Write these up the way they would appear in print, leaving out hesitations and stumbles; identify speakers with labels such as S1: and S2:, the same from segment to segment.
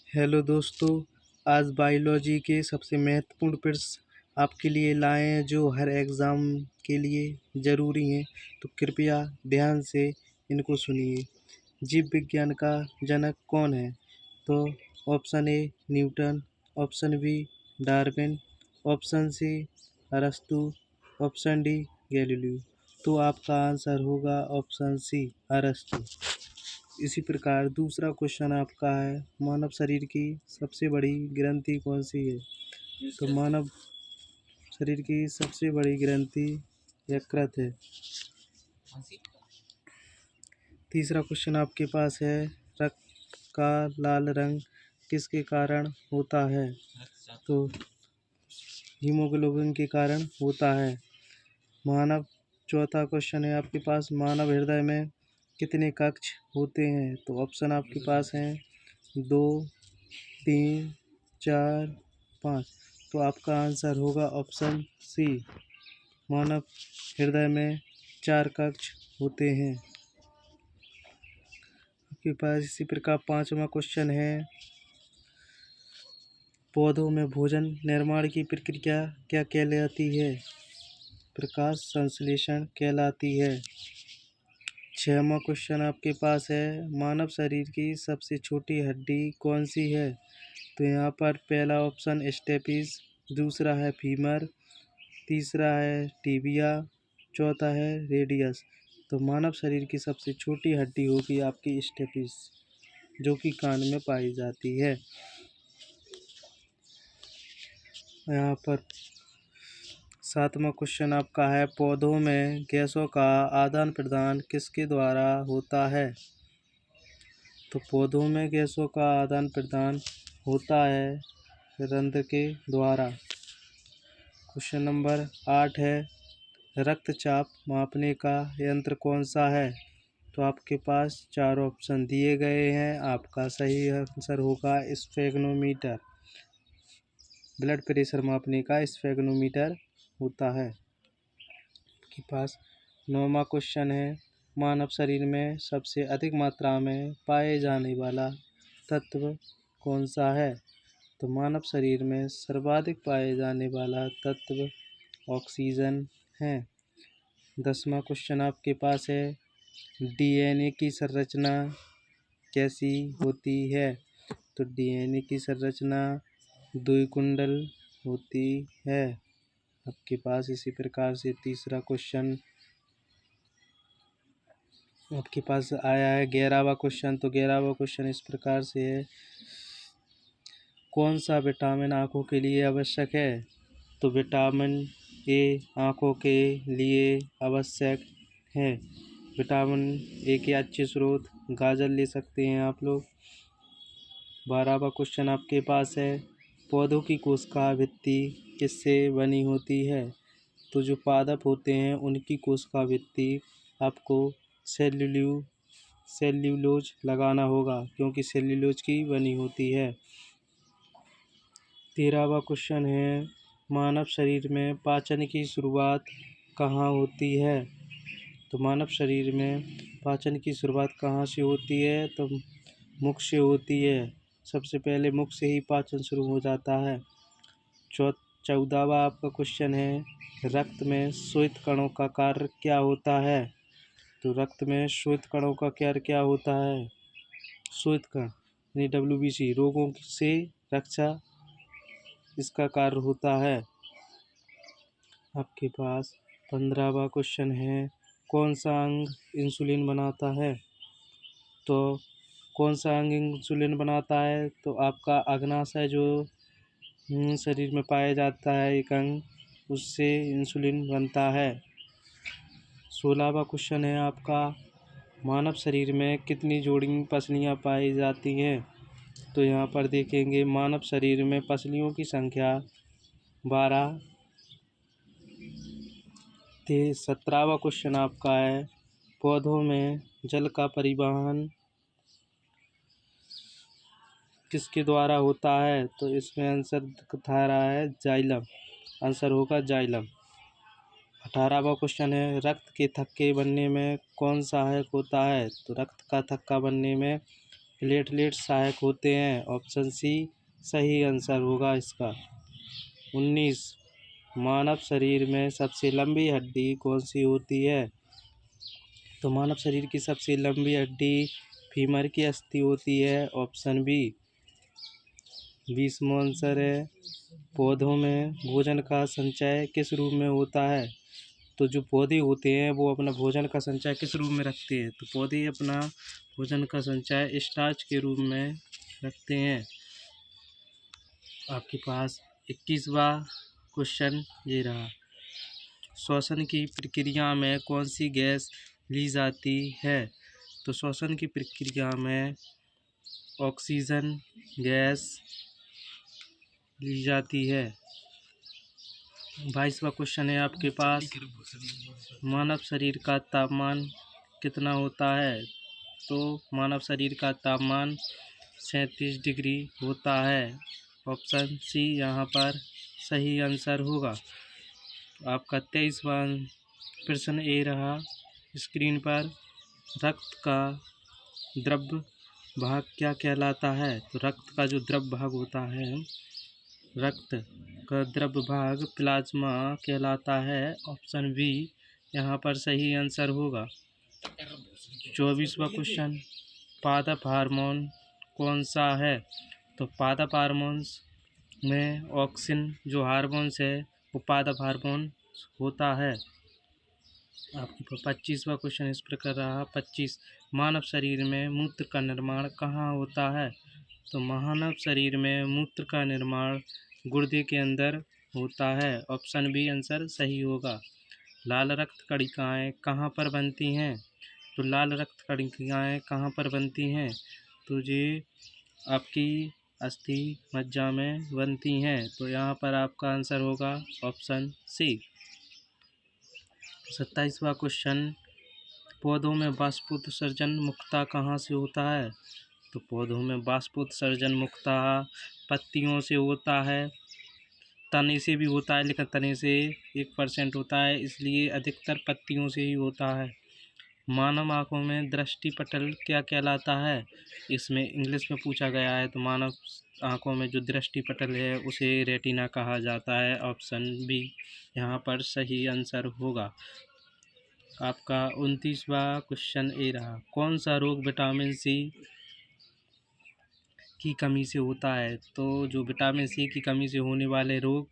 S1: Hello दोस्तों, आज biology के सबसे महत्वपूर्ण प्रश्न आपके लिए लाए हैं जो हर एग्ज़ाम के लिए ज़रूरी हैं। तो कृपया ध्यान से इनको सुनिए। जीव विज्ञान का जनक कौन है? तो option A Newton, option B Darwin, option C अरस्तु, ऑप्शन डी गैलीलियो। तो आपका आंसर होगा ऑप्शन सी अरस्तु। इसी प्रकार दूसरा क्वेश्चन आपका है, मानव शरीर की सबसे बड़ी ग्रंथि कौन सी है? तो मानव शरीर की सबसे बड़ी ग्रंथि यकृत है। तीसरा क्वेश्चन आपके पास है, रक्त का लाल रंग किसके कारण होता है? तो हीमोग्लोबिन के कारण होता है। मानव चौथा क्वेश्चन है आपके पास, मानव हृदय में कितने कक्ष होते हैं? तो ऑप्शन आपके पास हैं 2, 3, 4, 5। तो आपका आंसर होगा ऑप्शन सी, मानव हृदय में 4 कक्ष होते हैं। आपके पास इसी प्रकार पांचवा क्वेश्चन है, पौधों में भोजन निर्माण की प्रक्रिया क्या कहलाती है? प्रकाश संश्लेषण कहलाती है। छठवां क्वेश्चन आपके पास है, मानव शरीर की सबसे छोटी हड्डी कौन सी है? तो यहाँ पर पहला ऑप्शन स्टेपिस, दूसरा है फीमर, तीसरा है टिबिया, चौथा है रेडियस। तो मानव शरीर की सबसे छोटी हड्डी होगी आपकी स्टेपिस, जो कि कान में पाई जाती है। यहाँ पर सातवां क्वेश्चन आपका है, पौधों में गैसों का आदान प्रदान किसके द्वारा होता है? तो पौधों में गैसों का आदान प्रदान होता है रंध्र के द्वारा। क्वेश्चन नंबर 8 है, रक्तचाप मापने का यंत्र कौन सा है? तो आपके पास 4 ऑप्शन दिए गए हैं। आपका सही आंसर होगा स्फेग्नोमीटर। ब्लड प्रेशर मापने का स्फेग्नोमीटर होता है। आपके पास 9वां क्वेश्चन है, मानव शरीर में सबसे अधिक मात्रा में पाए जाने वाला तत्व कौन सा है? तो मानव शरीर में सर्वाधिक पाए जाने वाला तत्व ऑक्सीजन है। 10वां क्वेश्चन आपके पास है, डीएनए की संरचना कैसी होती है? तो डीएनए की संरचना द्विकुंडल होती है। आपके पास इसी प्रकार से तीसरा क्वेश्चन आपके पास आया है 11वां क्वेश्चन। तो 11वां क्वेश्चन इस प्रकार से है, कौन सा विटामिन आँखों के लिए आवश्यक है? तो विटामिन ए आँखों के लिए आवश्यक है। विटामिन ए के अच्छे स्रोत गाजर ले सकते हैं आप लोग। 12वां क्वेश्चन आपके पास है, पौधों की कोशिका भित्ति किससे बनी होती है? तो जो पादप होते हैं उनकी कोशिका भित्ति आपको सेल्यूलोज लगाना होगा, क्योंकि सेल्यूलोज की बनी होती है। 13वां क्वेश्चन है, मानव शरीर में पाचन की शुरुआत कहाँ होती है? तो मानव शरीर में पाचन की शुरुआत कहाँ से होती है? तो मुख से होती है। सबसे पहले मुख से ही पाचन शुरू हो जाता है। 14वां आपका क्वेश्चन है, रक्त में श्वेत कणों का कार्य क्या होता है? तो रक्त में श्वेत कणों का कार्य क्या होता है? श्वेत कण यानी WBC, रोगों से रक्षा इसका कार्य होता है। आपके पास 15वां क्वेश्चन है, कौन सा अंग इंसुलिन बनाता है? तो कौन सा अंग इंसुलिन बनाता है? तो आपका अग्नाशय जो शरीर में पाया जाता है एक अंग, उससे इंसुलिन बनता है। 16वां क्वेश्चन है आपका, मानव शरीर में कितनी जोड़ी पसलियाँ पाई जाती हैं? तो यहाँ पर देखेंगे मानव शरीर में पसलियों की संख्या 12। 17वां क्वेश्चन आपका है, पौधों में जल का परिवहन किसके द्वारा होता है? तो इसमें आंसर दिखा रहा है जाइलम, आंसर होगा जाइलम। 18वां क्वेश्चन है, रक्त के थक्के बनने में कौन सहायक होता है? तो रक्त का थक्का बनने में प्लेटलेट्स सहायक होते हैं। ऑप्शन सी सही आंसर होगा इसका। 19, मानव शरीर में सबसे लंबी हड्डी कौन सी होती है? तो मानव शरीर की सबसे लंबी हड्डी फीमर की अस्थि होती है। Option B. 20वां आंसर है, पौधों में भोजन का संचय किस रूप में होता है? तो जो पौधे होते हैं वो अपना भोजन का संचय किस रूप में रखते हैं? तो पौधे अपना भोजन का संचय स्टार्च के रूप में रखते हैं। आपके पास 21वां क्वेश्चन ये रहा, श्वसन की प्रक्रिया में कौन सी गैस ली जाती है? तो श्वसन की प्रक्रिया में ऑक्सीजन गैस ली जाती है। 22वां क्वेश्चन है आपके पास, मानव शरीर का तापमान कितना होता है? तो मानव शरीर का तापमान 37 डिग्री होता है। ऑप्शन सी यहाँ पर सही आंसर होगा। आपका 23वां प्रश्न ए रहा स्क्रीन पर, रक्त का द्रव्य भाग क्या कहलाता है? तो रक्त का जो द्रव्य भाग होता है, रक्त का द्रव्य भाग प्लाज्मा कहलाता है। ऑप्शन बी यहाँ पर सही आंसर होगा। 24वां क्वेश्चन, पादप हार्मोन कौन सा है? तो पादप हार्मोन्स में ऑक्सिन जो हार्मोन्स है वो पादप हार्मोन होता है। आपके 25वां क्वेश्चन इस प्रकार रहा, 25, मानव शरीर में मूत्र का निर्माण कहाँ होता है? तो मानव शरीर में मूत्र का निर्माण गुर्दे के अंदर होता है। ऑप्शन बी आंसर सही होगा। लाल रक्त कणिकाएँ कहाँ पर बनती हैं? तो लाल रक्त कणिकाएँ कहाँ पर बनती हैं? तो ये आपकी अस्थि मज्जा में बनती हैं। तो यहाँ पर आपका आंसर होगा ऑप्शन सी। 27वां क्वेश्चन, पौधों में वाष्पोत्सर्जन मुख्यतः कहाँ से होता है? तो पौधों में वाष्पोत्सर्जन मुख्यतः पत्तियों से होता है, तने से भी होता है लेकिन तने से 1% होता है, इसलिए अधिकतर पत्तियों से ही होता है। मानव आँखों में दृष्टिपटल क्या कहलाता है? इसमें इंग्लिश में पूछा गया है, तो मानव आँखों में जो दृष्टिपटल है उसे रेटिना कहा जाता है। ऑप्शन बी यहाँ पर सही आंसर होगा। आपका 29वां क्वेश्चन ए रहा, कौन सा रोग विटामिन सी की कमी से होता है? तो जो विटामिन सी की कमी से होने वाले रोग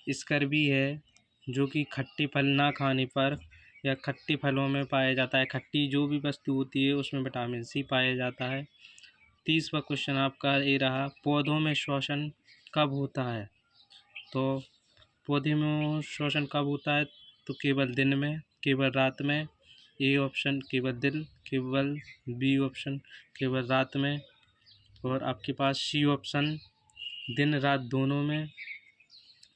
S1: स्कर्वी है, जो कि खट्टे फल ना खाने पर या खट्टे फलों में पाया जाता है। खट्टी जो भी वस्तु होती है उसमें विटामिन सी पाया जाता है। 30वां क्वेश्चन आपका ये रहा, पौधों में श्वसन कब होता है? तो पौधे में श्वसन कब होता है? तो केवल दिन में, केवल रात में। ए ऑप्शन केवल दिन, केवल बी ऑप्शन केवल रात में, और आपके पास सी ऑप्शन दिन रात दोनों में,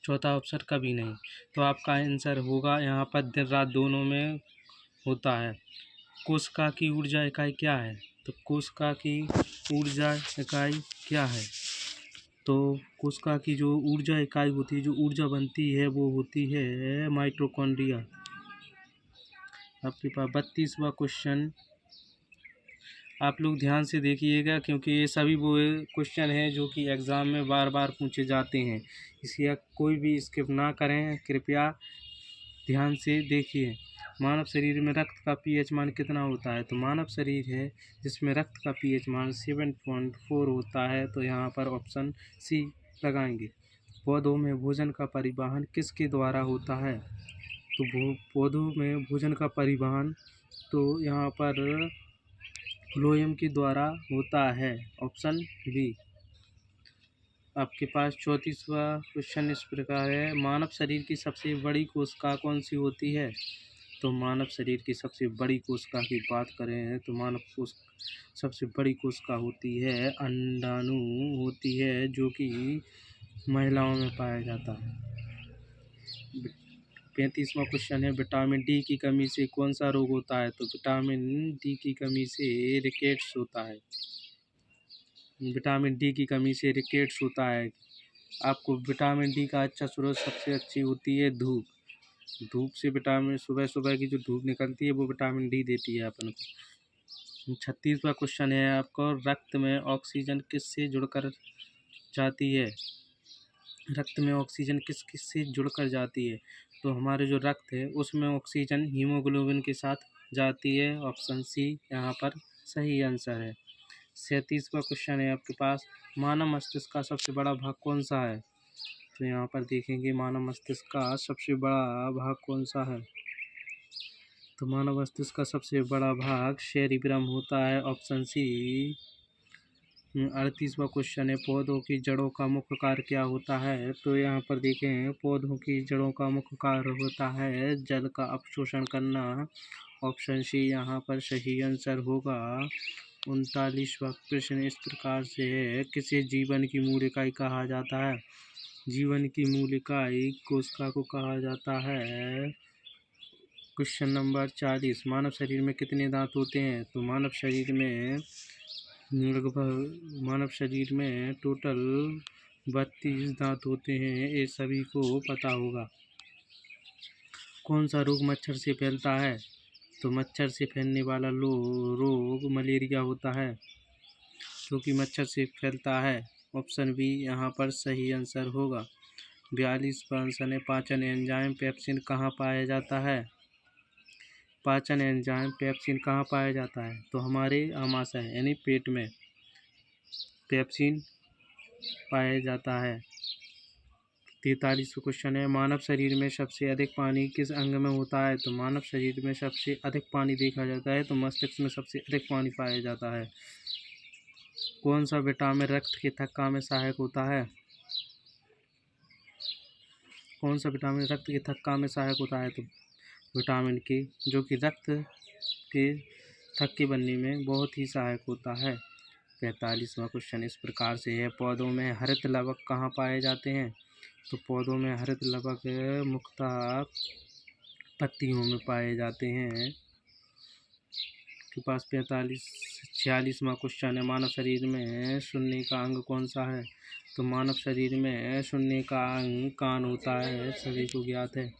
S1: चौथा ऑप्शन कभी नहीं। तो आपका आंसर होगा यहाँ पर दिन रात दोनों में होता है। कोशिका की ऊर्जा इकाई क्या है? तो कोशिका की ऊर्जा इकाई क्या है? तो कोशिका की जो ऊर्जा इकाई होती है, जो ऊर्जा बनती है, वो होती है माइटोकॉन्ड्रिया। आपके पास 32वां क्वेश्चन, आप लोग ध्यान से देखिएगा क्योंकि ये सभी वो क्वेश्चन हैं जो कि एग्ज़ाम में बार बार पूछे जाते हैं, इसलिए कोई भी स्किप ना करें, कृपया ध्यान से देखिए। मानव शरीर में रक्त का पीएच मान कितना होता है? तो मानव शरीर है जिसमें रक्त का पीएच मान 7.4 होता है। तो यहाँ पर ऑप्शन सी लगाएंगे। पौधों में भोजन का परिवहन किसके द्वारा होता है? तो पौधों में भोजन का परिवहन तो यहाँ पर फ्लोएम के द्वारा होता है। Option B. आपके पास 34वां क्वेश्चन इस प्रकार है, मानव शरीर की सबसे बड़ी कोशिका कौन सी होती है? तो मानव शरीर की सबसे बड़ी कोशिका की बात करें तो मानव सबसे बड़ी कोशिका होती है अंडाणु होती है, जो कि महिलाओं में पाया जाता है। 35वां क्वेश्चन है, विटामिन डी की कमी से कौन सा रोग होता है? तो विटामिन डी की कमी से रिकेट्स होता है। विटामिन डी की कमी से रिकेट्स होता है। आपको विटामिन डी का अच्छा स्रोत सबसे अच्छी होती है धूप। धूप से विटामिन, सुबह सुबह की जो धूप निकलती है वो विटामिन डी देती है अपन को। 36वां क्वेश्चन है आपको, रक्त में ऑक्सीजन किससे जुड़कर जाती है? रक्त में ऑक्सीजन किस किस से जुड़कर जाती है? तो हमारे जो रक्त है उसमें ऑक्सीजन हीमोग्लोबिन के साथ जाती है। ऑप्शन सी यहाँ पर सही आंसर है। 37वां क्वेश्चन है आपके पास, मानव मस्तिष्क का सबसे बड़ा भाग कौन सा है? तो यहाँ पर देखेंगे मानव मस्तिष्क का सबसे बड़ा भाग कौन सा है। तो मानव मस्तिष्क का सबसे बड़ा भाग सेरिब्रम होता है। Option C. 38वां क्वेश्चन है, पौधों की जड़ों का मुख्य कार्य क्या होता है? तो यहाँ पर देखें, पौधों की जड़ों का मुख्य कार्य होता है जल का अवशोषण करना। ऑप्शन सी यहाँ पर सही आंसर होगा। 39वां प्रश्न इस प्रकार से है, किसे जीवन की मूल इकाई कहा जाता है? जीवन की मूल इकाई कोशिका को कहा जाता है। क्वेश्चन नंबर 40, मानव शरीर में कितने दांत होते हैं? तो मानव शरीर में टोटल 32 दांत होते हैं, ये सभी को पता होगा। कौन सा रोग मच्छर से फैलता है? तो मच्छर से फैलने वाला रोग मलेरिया होता है, जो कि मच्छर से फैलता है। ऑप्शन बी यहाँ पर सही आंसर होगा। 42वां प्रश्न है, पाचन एंजाइम पेप्सिन कहाँ पाया जाता है? पाचन एंजाइम पेप्सिन कहाँ पाया जाता है? तो हमारे आमाशय यानी पेट में पेप्सिन पाया जाता है। 43वां क्वेश्चन है, मानव शरीर में सबसे अधिक पानी किस अंग में होता है? तो मानव शरीर में सबसे अधिक पानी देखा जाता है तो मस्तिष्क में सबसे अधिक पानी पाया जाता है। कौन सा विटामिन रक्त की थक्का में सहायक होता है? कौन सा विटामिन रक्त की थक्का में सहायक होता है? तो विटामिन के, जो कि रक्त के थक्के बनने में बहुत ही सहायक होता है। 45वां क्वेश्चन इस प्रकार से है, पौधों में हरित लवक कहाँ पाए जाते हैं? तो पौधों में हरित लवक मुख्यतः पत्तियों में पाए जाते हैं। के पास 46वां क्वेश्चन है, मानव शरीर में सुनने का अंग कौन सा है? तो मानव शरीर में सुनने का अंग कान होता है, सभी को ज्ञात है।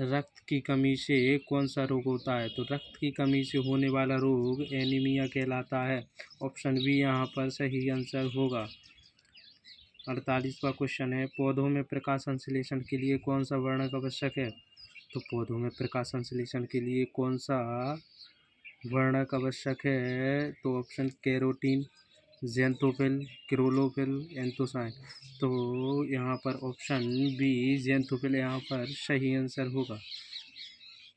S1: रक्त की कमी से कौन सा रोग होता है? तो रक्त की कमी से होने वाला रोग एनीमिया कहलाता है। ऑप्शन बी यहाँ पर सही आंसर होगा। 48वां क्वेश्चन है, पौधों में प्रकाश संश्लेषण के लिए कौन सा वर्णक आवश्यक है? तो पौधों में प्रकाश संश्लेषण के लिए कौन सा वर्णक आवश्यक है? तो ऑप्शन कैरोटीन, ज़ैंथोफिल, क्लोरोफिल, एंथोसाइन। तो यहाँ पर ऑप्शन बी ज़ैंथोफिल यहाँ पर सही आंसर होगा।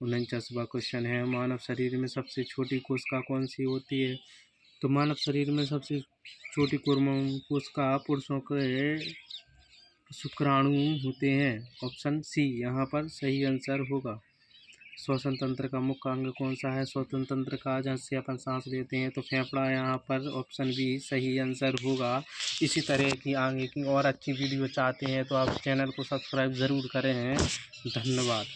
S1: 49वां क्वेश्चन है, मानव शरीर में सबसे छोटी कोशिका कौन सी होती है? तो मानव शरीर में सबसे छोटी कोशिका पुरुषों के शुक्राणु होते हैं। ऑप्शन सी यहाँ पर सही आंसर होगा। श्वसन तंत्र का मुख्य अंग कौन सा है? श्वसन तंत्र का, जहाँ से अपन सांस लेते हैं, तो फेफड़ा यहाँ पर ऑप्शन बी सही आंसर होगा। इसी तरह की आगे की और अच्छी वीडियो चाहते हैं तो आप चैनल को सब्सक्राइब ज़रूर करें। धन्यवाद।